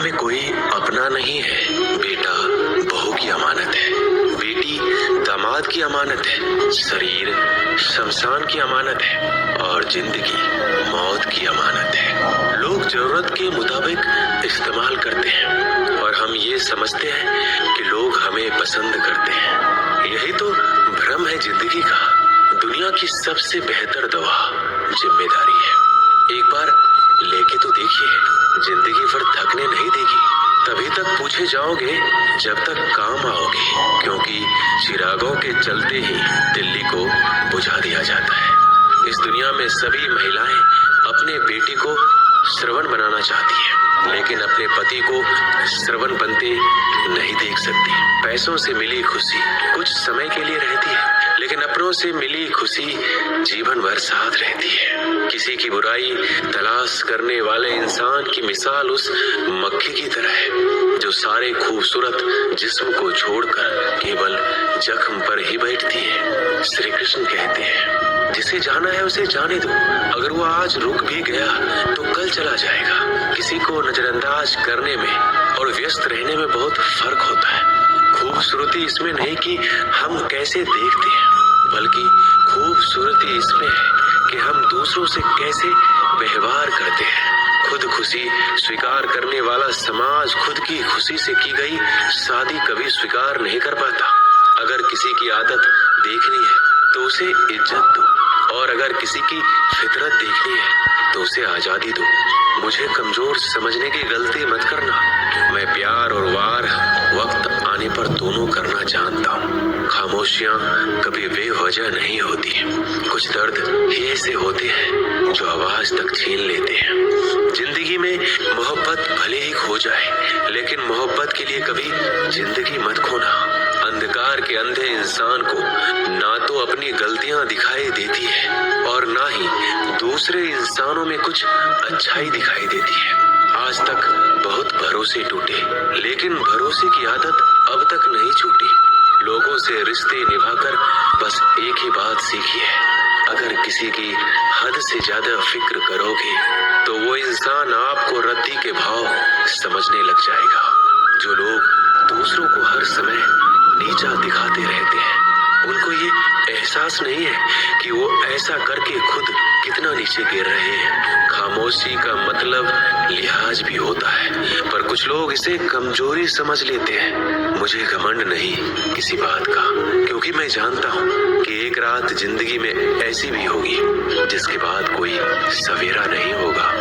में कोई अपना नहीं है। बेटा बहू की अमानत है, बेटी दामाद की अमानत है, शरीर शमशान की अमानत है और जिंदगी मौत की अमानत है। लोग जरूरत के मुताबिक इस्तेमाल करते हैं और हम ये समझते हैं कि लोग हमें पसंद करते हैं। यही तो भ्रम है जिंदगी का। दुनिया की सबसे बेहतर दवा जिम्मेदारी है। एक बार लेके तो देखिए, जिंदगी भर थकने नहीं देगी। तभी तक पूछे जाओगे जब तक काम आओगे, क्योंकि चिरागों के चलते ही दिल्ली को बुझा दिया जाता है। इस दुनिया में सभी महिलाएं अपने बेटे को श्रवण बनाना चाहती है, लेकिन अपने पति को श्रवण बनते नहीं देख सकती। पैसों से मिली खुशी कुछ समय के लिए रहती है, लेकिन अपनों से मिली खुशी जीवन भर साथ रहती है। किसी की बुराई तलाश करने वाले इंसान की मिसाल उस मक्खी की तरह है जो सारे खूबसूरत जिस्म को छोड़कर केवल जख्म पर ही बैठती है। श्री कृष्ण कहते हैं, जिसे जाना है उसे जाने दो। अगर वो आज रुक भी गया तो कल चला जाएगा। किसी को नजरअंदाज करने में और व्यस्त रहने में बहुत फर्क होता है। खूबसूरती इसमें नहीं कि हम कैसे देखते हैं, बल्कि खूबसूरती इसमें है कि हम दूसरों से कैसे व्यवहार करते हैं। खुद खुशी स्वीकार करने वाला समाज खुद की खुशी से की गई शादी कभी स्वीकार नहीं कर पाता। अगर किसी की आदत देखनी है तो उसे इज्जत दो, और अगर किसी की फितरत देखनी है तो उसे आजादी दो। मुझे कमजोर समझने की गलती मत करना। मैं प्यार और वार वक्त आने पर दोनों करना जानता हूँ। खामोशियाँ कभी बेवजह नहीं होती। कुछ दर्द ही ऐसे होते हैं जो आवाज तक छीन लेते हैं। जिंदगी में मोहब्बत भले ही खो जाए, लेकिन मोहब्बत के लिए कभी जिंदगी मत खोना। अंधकार के अंधे इंसान को ना तो अपनी गलतियां दिखाई देती है और ना ही दूसरे इंसानों में कुछ अच्छाई दिखाई देती है। आज तक बहुत भरोसे टूटे, लेकिन भरोसे की आदत अब तक नहीं छूटी। लोगों से रिश्ते निभाकर बस एक ही बात सीखी है, अगर किसी की हद से ज्यादा फिक्र करोगे तो वो इंसान आपको रद्दी के भाव समझने लग जाएगा। जो लोग दूसरों को हर समय नीचा दिखाते रहते हैं, उनको ये एहसास नहीं है कि वो ऐसा करके खुद कितना नीचे गिर रहे हैं। खामोशी का मतलब लिहाज भी होता है, पर कुछ लोग इसे कमजोरी समझ लेते हैं। मुझे घमंड नहीं किसी बात का, क्योंकि मैं जानता हूँ कि एक रात जिंदगी में ऐसी भी होगी जिसके बाद कोई सवेरा नहीं होगा।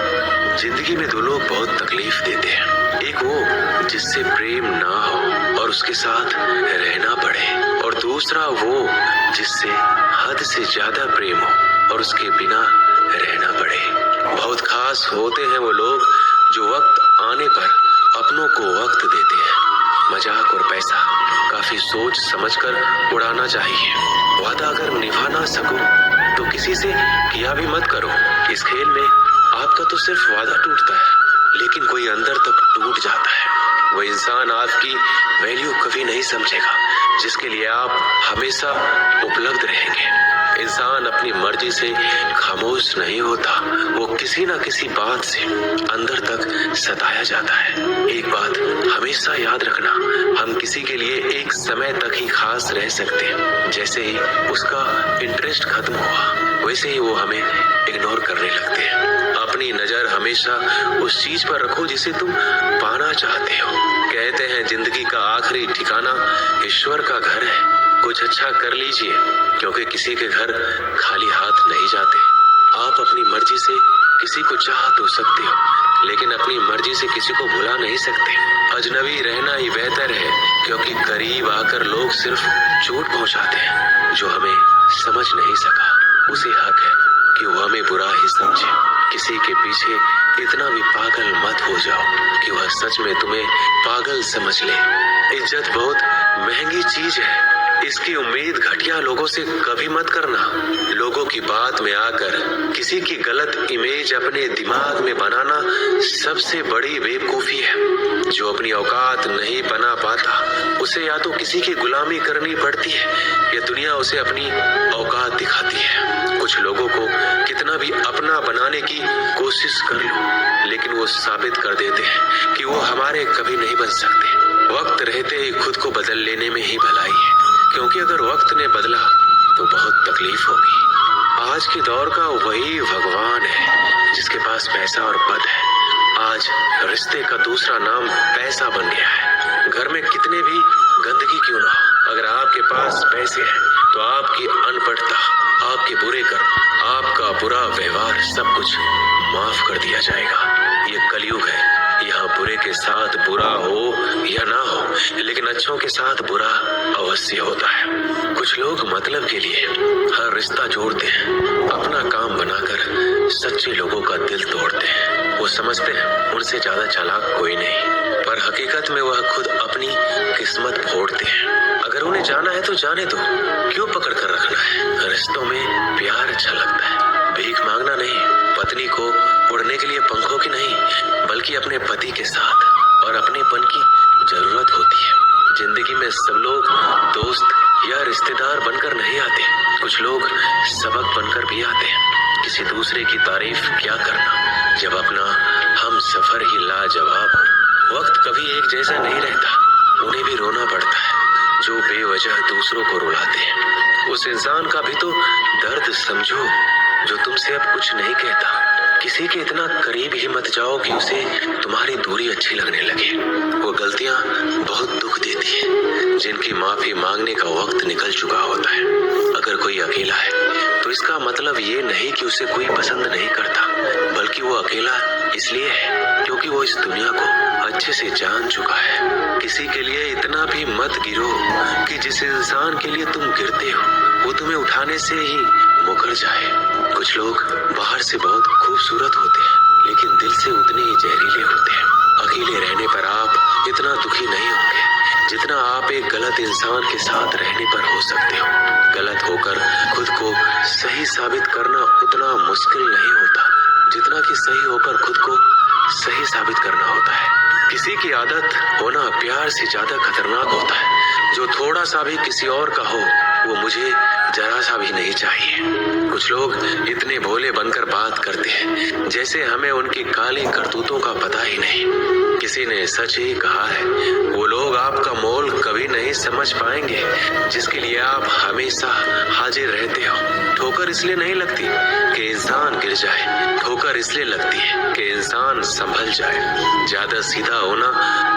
जिंदगी में दो लोग बहुत तकलीफ देते हैं। एक वो जिससे प्रेम ना हो और उसके साथ रहना पड़े, और दूसरा वो जिससे हद से ज्यादा प्रेम हो और उसके बिना रहना पड़े। बहुत खास होते हैं वो लोग जो वक्त आने पर अपनों को वक्त देते हैं। मजाक और पैसा काफी सोच समझकर उड़ाना चाहिए। वादा अगर निभा ना सको तो किसी से किया भी मत करो। इस खेल में आपका तो सिर्फ वादा टूटता है, लेकिन कोई अंदर तक टूट जाता है। वो इंसान आपकी वैल्यू कभी नहीं समझेगा जिसके लिए आप हमेशा उपलब्ध रहेंगे। इंसान अपनी मर्जी से खामोश नहीं होता, वो किसी ना किसी बात से अंदर तक सताया जाता है। एक बात हमेशा याद रखना, हम किसी के लिए एक समय तक ही खास रह सकते हैं। जैसे ही उसका इंटरेस्ट खत्म हुआ, वैसे ही वो हमें इग्नोर करने लगते हैं। अपनी नजर हमेशा उस चीज पर रखो जिसे तुम पाना चाहते हो। कहते हैं जिंदगी का आखिरी ठिकाना ईश्वर का घर है। कुछ अच्छा कर लीजिए, क्योंकि किसी के घर खाली हाथ नहीं जाते। आप अपनी मर्जी से किसी को चाह तो सकते हो, लेकिन अपनी मर्जी से किसी को भुला नहीं सकते। अजनबी रहना ही बेहतर है, क्योंकि करीब आकर लोग सिर्फ चोट पहुंचाते हैं। जो हमें समझ नहीं सका उसे हक है कि वो हमें बुरा ही समझे। किसी के पीछे इतना भी पागल मत हो जाओ कि वह सच में तुम्हें पागल समझ ले। इज्जत बहुत महंगी चीज है, इसकी उम्मीद घटिया लोगों से कभी मत करना। लोगों की बात में आकर किसी की गलत इमेज अपने दिमाग में बनाना सबसे बड़ी बेवकूफी है। जो अपनी औकात नहीं बना पाता उसे या तो किसी की गुलामी करनी पड़ती है या दुनिया उसे अपनी औकात दिखाती है। कुछ लोगों को कितना भी अपना बनाने की कोशिश कर लो, लेकिन वो साबित कर देते हैं कि वो हमारे कभी नहीं बन सकते। वक्त रहते ही खुद को बदल लेने में ही भलाई है, क्योंकि अगर वक्त ने बदला तो बहुत तकलीफ होगी। आज के दौर का वही भगवान है जिसके पास पैसा और पद है। आज रिश्ते का दूसरा नाम पैसा बन गया है। घर में कितने भी गंदगी क्यों ना हो, अगर आपके पास पैसे हैं तो आपकी अनपढ़ता, आपके बुरे कर्म, आपका बुरा व्यवहार सब कुछ माफ कर दिया जाएगा। ये कलयुग है, यहाँ बुरे के साथ बुरा हो या ना हो, लेकिन अच्छों के साथ बुरा अवश्य होता है। कुछ लोग मतलब के लिए हर रिश्ता जोड़ते हैं, अपना काम बनाकर सच्चे लोगों का दिल तोड़ते हैं। वो समझते हैं उनसे ज्यादा चालाक कोई नहीं, पर हकीकत में वह खुद अपनी किस्मत फोड़ते हैं। अगर उन्हें जाना है तो जाने दो, क्यों पकड़ कर रखना है। रिश्तों में प्यार अच्छा लगता है, भीख मांगना नहीं। पत्नी को उड़ने के लिए पंखों की नहीं, बल्कि अपने पति के साथ और अपनेपन की जरूरत होती है। जिंदगी में सब लोग दोस्त या रिश्तेदार बनकर नहीं आते, कुछ लोग सबक बनकर भी आते हैं। किसी दूसरे की तारीफ क्या करना जब अपना हम सफर ही लाजवाब हो। वक्त कभी एक जैसा नहीं रहता, उन्हें भी रोना पड़ता है जो बेवजह दूसरों को रुलाते हैं। उस इंसान का भी तो दर्द समझो जो तुमसे अब कुछ नहीं कहता। किसी के इतना करीब ही मत जाओ कि उसे तुम्हारी दूरी अच्छी लगने लगे। वो गलतियां बहुत दुख देती है जिनकी माफी मांगने का वक्त निकल चुका होता है। अगर कोई अकेला है तो इसका मतलब ये नहीं कि उसे कोई पसंद नहीं करता, बल्कि वो अकेला इसलिए है क्योंकि वो इस दुनिया को अच्छे से जान चुका है। किसी के लिए इतना भी मत गिरो कि जिस इंसान के लिए तुम गिरते हो वो तुम्हें उठाने से ही मुकर जाए। कुछ लोग बाहर से बहुत खूबसूरत होते हैं, लेकिन दिल से उतने ही जहरीले होते हैं। अकेले रहने पर आप इतना दुखी नहीं होंगे जितना आप एक गलत इंसान के साथ रहने पर हो सकते हो। गलत होकर खुद को सही साबित करना उतना मुश्किल नहीं होता जितना कि सही होकर खुद को सही साबित करना होता है। किसी की आदत होना प्यार से ज्यादा खतरनाक होता है। जो थोड़ा सा भी किसी और का हो वो मुझे जरा सा भी नहीं चाहिए। कुछ लोग इतने भोले बनकर बात करते हैं जैसे हमें उनकी काली करतूतों का पता ही नहीं। किसी ने सच ही कहा है, वो लोग आपका मोल कभी नहीं समझ पाएंगे जिसके लिए आप हमेशा हाजिर रहते हो। ठोकर इसलिए नहीं लगती कि इंसान गिर जाए, ठोकर इसलिए लगती है कि इंसान संभल जाए। ज्यादा सीधा होना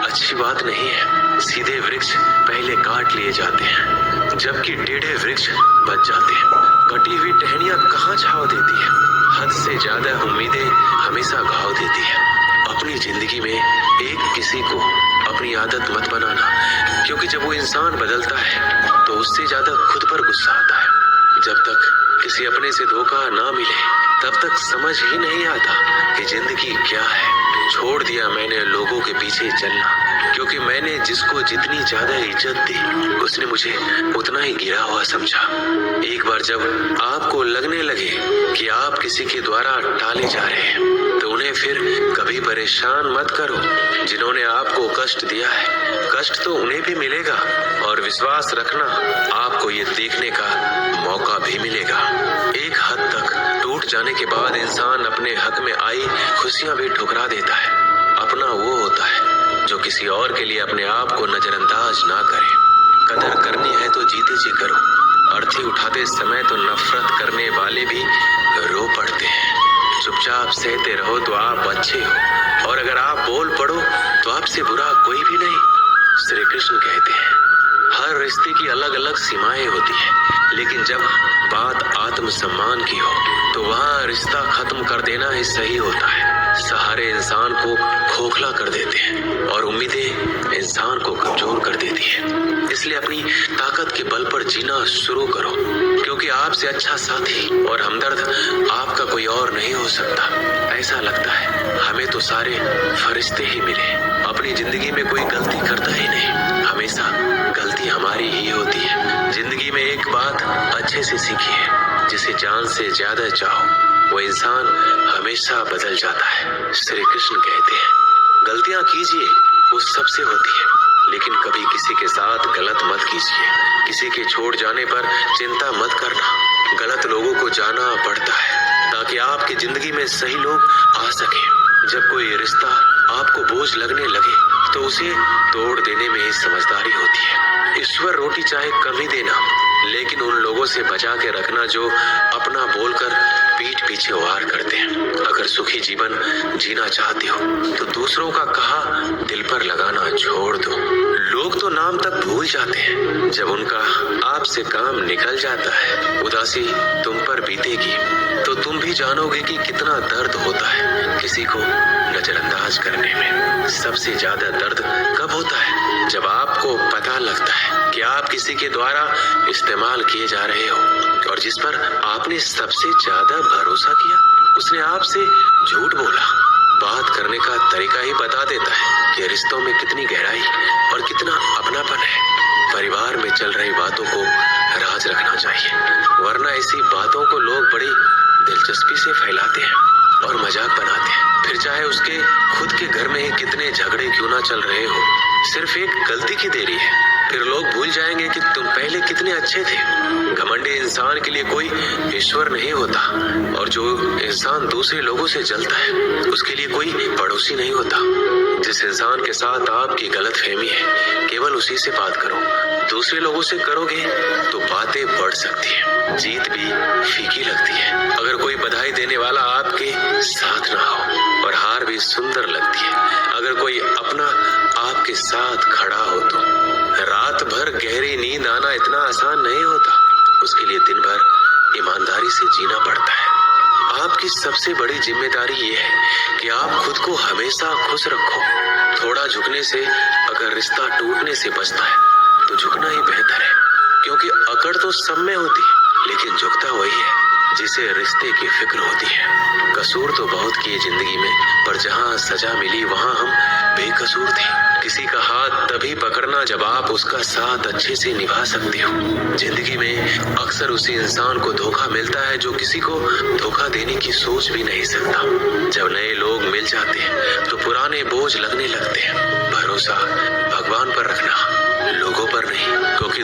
अच्छी बात नहीं है। सीधे वृक्ष पहले काट लिए जाते हैं जबकि टेढ़े वृक्ष बच जाते हैं। कटी हुई टहनियां कहाँ छाव देती है, हद से ज्यादा उम्मीदें हमेशा घाव देती है। अपनी जिंदगी में एक किसी को अपनी आदत मत बनाना, क्योंकि जब वो इंसान बदलता है तो उससे ज्यादा खुद पर गुस्सा आता है। जब तक किसी अपने से धोखा ना मिले तब तक समझ ही नहीं आता कि जिंदगी क्या है। छोड़ दिया मैंने लोगों के पीछे चलना, क्योंकि मैंने जिसको जितनी ज्यादा इज्जत दी उसने मुझे उतना ही गिरा हुआ समझा। एक बार जब आपको लगने लगे कि आप किसी के द्वारा टाले जा रहे हैं तो उन्हें फिर कभी परेशान मत करो। जिन्होंने आपको कष्ट दिया है, कष्ट तो उन्हें भी मिलेगा, और विश्वास रखना आपको ये देखने का मौका भी मिलेगा। एक हद तक टूट जाने के बाद इंसान अपने हक में आई खुशियां भी ठुकरा देता है। अपना वो होता है जो किसी और के लिए अपने आप को नजरअंदाज ना करे। कदर करनी है तो जीते जी करो। अर्थी उठाते समय तो नफरत करने वाले भी रो पड़ते हैं। चुपचाप सहते रहो तो आप अच्छे हो, और अगर आप बोल पड़ो तो आपसे बुरा कोई भी नहीं। श्री कृष्ण कहते हैं, हर रिश्ते की अलग अलग सीमाएं होती है, लेकिन जब बात आत्मसम्मान की हो तो वहाँ रिश्ता खत्म कर देना ही सही होता है। सहारे इंसान को खोखला कर देते हैं और उम्मीदें इंसान को कमजोर कर देती है। इसलिए अपनी ताकत के बल पर जीना शुरू करो, क्योंकि आपसे अच्छा साथी और हमदर्द आपका कोई और नहीं हो सकता। ऐसा लगता है हमें तो सारे फरिश्ते ही मिले। अपनी जिंदगी में कोई गलती करता ही नहीं, हमेशा गलती हमारी ही होती है। जिंदगी में एक बात अच्छे से सीखी है, जिसे जान से ज्यादा चाहो वो इंसान हमेशा बदल जाता है। श्री कृष्ण कहते हैं, गलतियां कीजिए, वो सबसे होती है, लेकिन कभी किसी के साथ गलत मत कीजिए। किसी के छोड़ जाने पर चिंता मत करना। गलत लोगों को जाना पड़ता है ताकि आपकी जिंदगी में सही लोग आ सके। जब कोई रिश्ता आपको बोझ लगने लगे तो उसे तोड़ देने में ही समझदारी होती है। ईश्वर रोटी चाहे कम ही देना, लेकिन उन लोगों से बचा के रखना जो अपना बोलकर पीठ पीछे वार करते हैं। अगर सुखी जीवन जीना चाहते हो तो दूसरों का कहा दिल पर लगाना छोड़ दो। लोग तो नाम तक भूल जाते हैं जब उनका आपसे काम निकल जाता है। उदासी तुम पर बीतेगी तो तुम भी जानोगे कि कितना दर्द होता है किसी को नजरअंदाज करने में। सबसे ज्यादा दर्द कब होता है? जब आपको पता लगता है कि आप किसी के द्वारा इस्तेमाल किए जा रहे हो और जिस पर आपने सबसे ज्यादा भरोसा किया उसने आपसे झूठ बोला। बात करने का तरीका ही बता देता है कि रिश्तों में कितनी गहराई और कितना अपनापन है। परिवार में चल रही बातों को राज रखना चाहिए, वरना ऐसी बातों को लोग बड़ी दिलचस्पी से फैलाते हैं और मजाक बनाते हैं। फिर चाहे उसके खुद के घर में ही कितने झगड़े क्यों ना चल रहे हो, सिर्फ एक गलती की देरी है, फिर लोग भूल जाएंगे कि तुम पहले कितने अच्छे थे। घमंडी इंसान के लिए कोई ईश्वर नहीं होता और जो इंसान दूसरे लोगों से जलता है उसके लिए कोई पड़ोसी नहीं होता। जिस इंसान के साथ आपकी गलतफहमी है केवल उसी से बात करो। दूसरे लोगों से करोगे तो बातें बढ़ सकती है, जीत भी फीकी लगती है। अगर कोई बधाई देने वाला आपके साथ ना हो और हार भी सुंदर लगती है। अगर कोई अपना आपके साथ खड़ा हो तो रात भर गहरी नींद आना इतना आसान नहीं होता। उसके लिए दिन भर ईमानदारी से जीना पड़ता है। आपकी सबसे बड़ी जिम्मेदारी ये है कि आप खुद को हमेशा खुश रखो। थोड़ा झुकने से अगर रिश्ता टूटने से बचता है तो झुकना ही बेहतर है, क्योंकि अकड़ तो सब में होती है लेकिन झुकता वही है जिसे रिश्ते की फिक्र होती है। कसूर तो बहुत किए जिंदगी में, पर जहाँ सजा मिली वहाँ हम बेकसूर थे। किसी का हाथ तभी पकड़ना जब आप उसका साथ अच्छे से निभा सकते हो। जिंदगी में अक्सर उसी इंसान को धोखा मिलता है जो किसी को धोखा देने की सोच भी नहीं सकता। जब नए लोग मिल जाते हैं तो पुराने बोझ लगने लगते हैं। भरोसा भगवान पर रखना, लोगों पर नहीं, क्योंकि